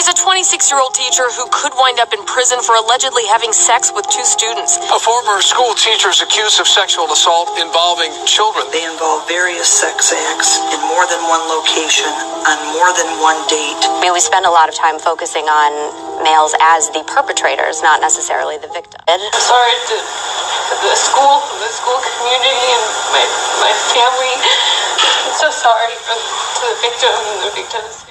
He's a 26-year-old teacher who could wind up in prison for allegedly having sex with 2 students. A former school teacher is accused of sexual assault involving children. They involve various sex acts in more than one location, on more than one date. We spend a lot of time focusing on males as the perpetrators, not necessarily the victim. Sorry to the school community, and my family. I'm so sorry to the victim and the victims.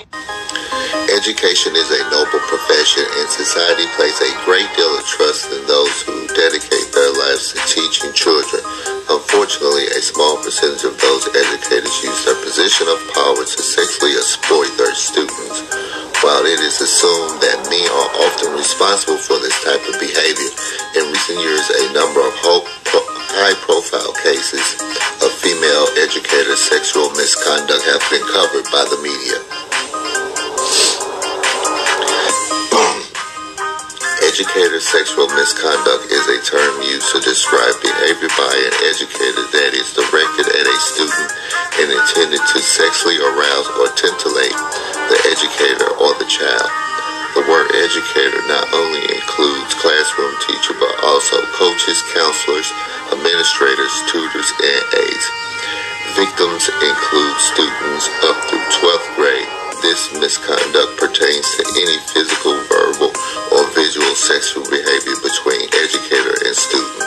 Education is a noble profession, and society places a great deal of trust in those who dedicate their lives to teaching children. Unfortunately, a small percentage of those educators use their position of power to sexually exploit their students. While it is assumed that men are often responsible for this type of behavior, in recent years a number of high-profile cases of female educator sexual misconduct have been covered by the media. Educator sexual misconduct is a term used to describe behavior by an educator that is directed at a student and intended to sexually arouse or titillate the educator or the child. The word educator not only includes classroom teacher, but also coaches, counselors, administrators, tutors, and aides. Victims include students up through 12th grade. This misconduct pertains to any physical, verbal, or visual sexual behavior between educator and student.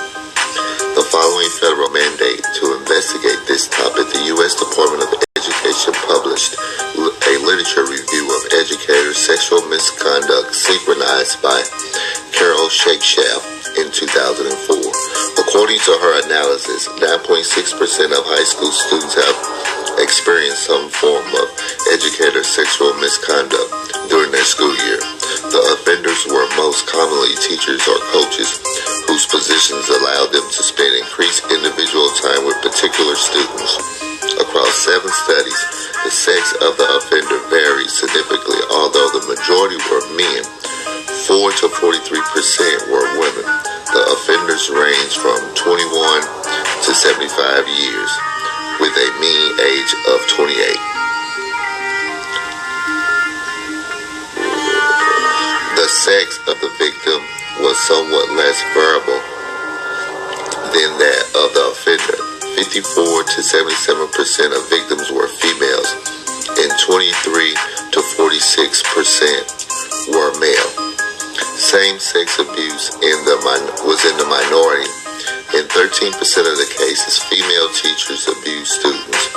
The following federal mandate to investigate this topic, the U.S. Department of Education published a literature review of educators' sexual misconduct synchronized by Carol Shakeshaft in 2004. According to her analysis, 9.6% of high school students have experienced some form of educator sexual misconduct during their school year. The offenders were most commonly teachers or coaches whose positions allowed them to spend increased individual time with particular students. Across 7 studies, the sex of the offender varied significantly, although the majority were men. 4 to 43% were women. The offenders ranged from 21 to 75 years, with a mean age of 28. The sex of the victim was somewhat less variable than that of the offender. 54 to 77% of victims were females, and 23 to 46% were male. Same-sex abuse was in the minority. In 13% of the cases, female teachers abused students.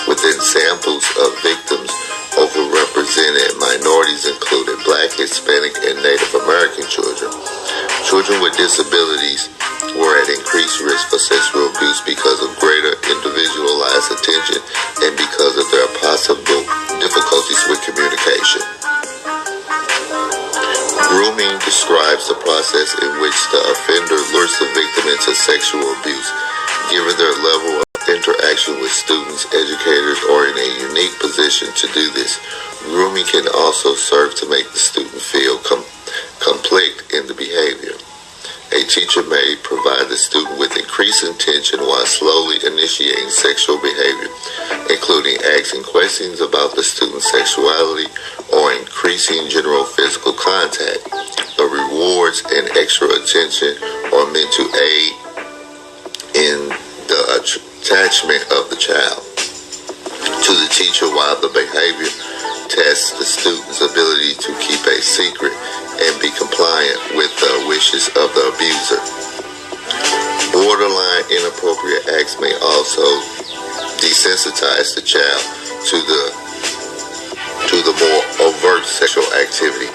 Within samples of victims, overrepresented minorities included Black, Hispanic, and Native American children. Children with disabilities were at increased risk for sexual abuse because of greater individualized attention and because of their possible difficulties with communication. Grooming describes the process in which the offender lures the victim into sexual abuse. Given their level of interaction with students, educators, or in a unique position to do this, grooming can also serve to make the student feel conflict in the behavior. A teacher may provide the student with increased attention while slowly initiating sexual behavior, including asking questions about the student's sexuality or increasing general physical contact. The rewards and extra attention are meant to aid in the attachment of the child to the teacher, while the behavior tests the student's ability to keep a secret and be compliant with the wishes of the abuser. Borderline inappropriate acts may also desensitize the child to the more overt sexual activity.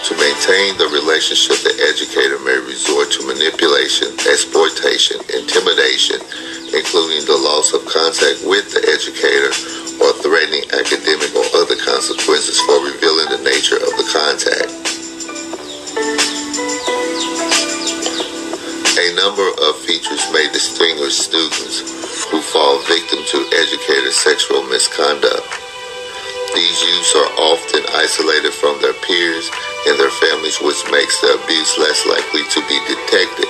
To maintain the relationship, the educator may resort to manipulation, exploitation, intimidation, including the loss of contact with the educator or threatening academic or other consequences for revealing the nature of the contact. A number of features may distinguish students who fall victim to educator sexual misconduct. These youths are often isolated from their peers and their families, which makes the abuse less likely to be detected.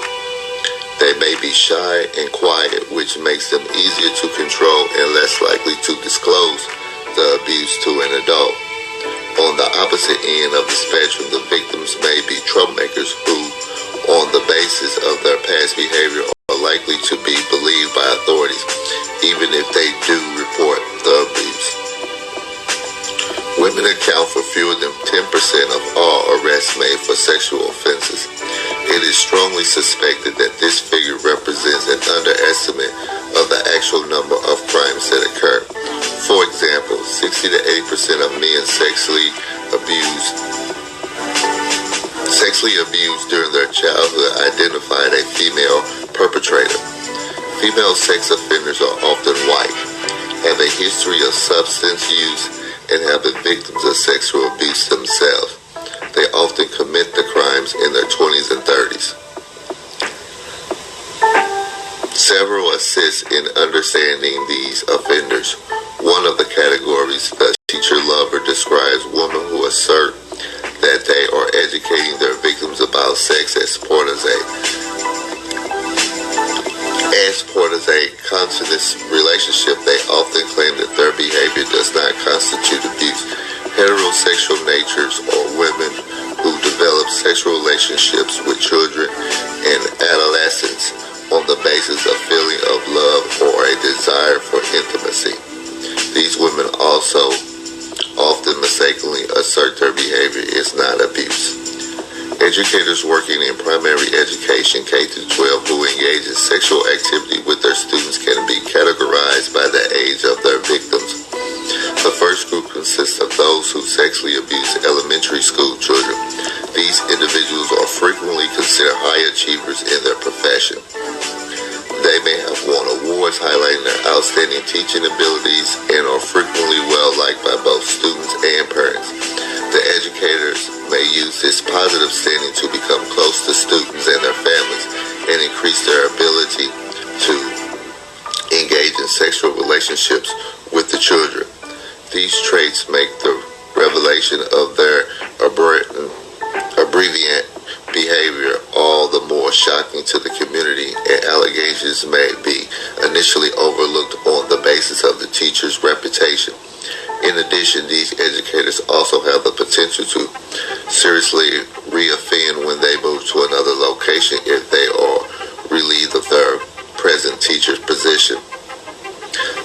They may be shy and quiet, which makes them easier to control and less likely to disclose the abuse to an adult. On the opposite end of the spectrum, the victims may be troublemakers who, on the basis of their past behavior, are likely to be believed by authorities, even if they do report the abuse. Women account for fewer than 10% of all arrests made for sexual offenses. It is strongly suspected that this figure represents an underestimate of the actual number of crimes that occur. For example, 60 to 80% of men sexually abused during their childhood identified a female perpetrator. Female sex offenders are often white, have a history of substance use, and have been victims of sexual abuse themselves. They often commit the crimes in their 20s and 30s. Several assist in understanding these offenders. One of the categories the teacher lover describes women who assert that they are educating their victims about sex as part of a conscious relationship. They often claim that their behavior does not constitute abuse. Heterosexual natures or women who develop sexual relationships with children and adolescents on the basis of feeling of love or a desire for intimacy. These women also often mistakenly assert their behavior is not abuse. Educators working in primary education K-12 who engage in sexual activity with their students can be categorized by the age of their victims. The first group consists of those who sexually abuse elementary school children. These individuals are frequently considered high achievers in their profession. They may have won awards highlighting their outstanding teaching abilities and are frequently well liked by both students and parents. The educators may use this positive standing to become close to students and their families and increase their ability to engage in sexual relationships with the children. These traits make the revelation of their aberrant behavior all the more shocking to the community, and allegations may be initially overlooked on the basis of the teacher's reputation. In addition, these educators also have the potential to seriously reoffend when they move to another location if they are relieved of their present teacher's position.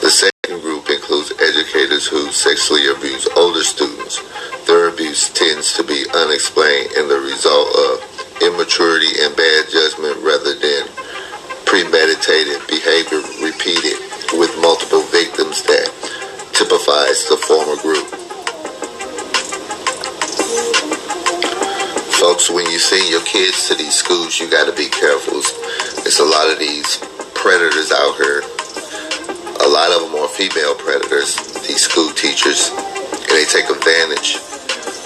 The second group includes educators who sexually abuse older students. Their abuse tends to be unexplained and the result of immaturity and bad judgment rather than premeditated behavior repeated with multiple victims that typifies the former group. Folks, when you send your kids to these schools, you got to be careful. There's a lot of these predators out here. A lot of them are female predators, these school teachers, and they take advantage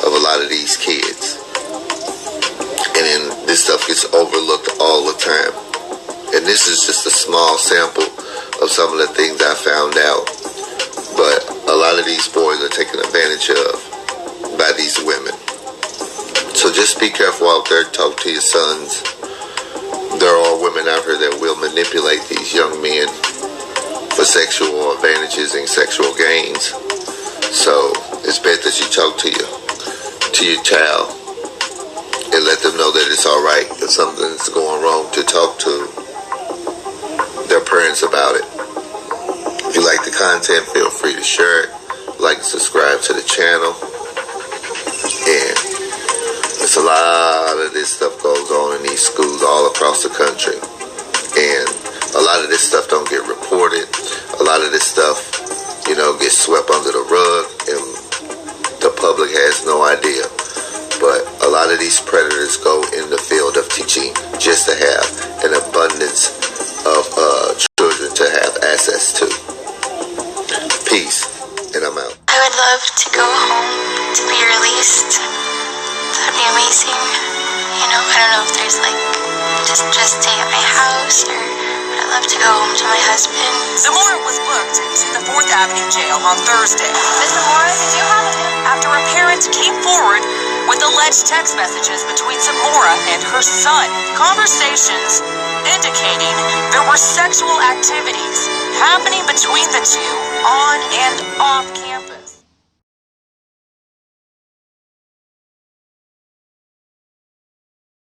of a lot of these kids. And then this stuff gets overlooked all the time. And this is just a small sample of some of the things I found out. But a lot of these boys are taken advantage of by these women. So just be careful out there. Talk to your sons. There are women out here that will manipulate these young men for sexual advantages and sexual gains. So it's best that you talk to your child and let them know that it's all right if something's going wrong to talk to their parents about it. If you like the content, feel free to share it. Like and subscribe to the channel. And it's a lot of this stuff goes on in these schools all across the country. And a lot of this stuff don't get reported. A lot of this stuff, gets swept under the rug and the public has no idea. But a lot of these predators go in the field of teaching just to have an abundance of children to have access to. Peace, and I'm out. I would love to go home to be released. That'd be amazing. I don't know if there's just stay at my house, or I'd love to go home to my husband. Zamora was booked to the 4th Avenue jail on Thursday. Miss Zamora, did you have a After a parent came forward with alleged text messages between Zamora and her son, conversations indicating there were sexual activities happening between the two on and off campus.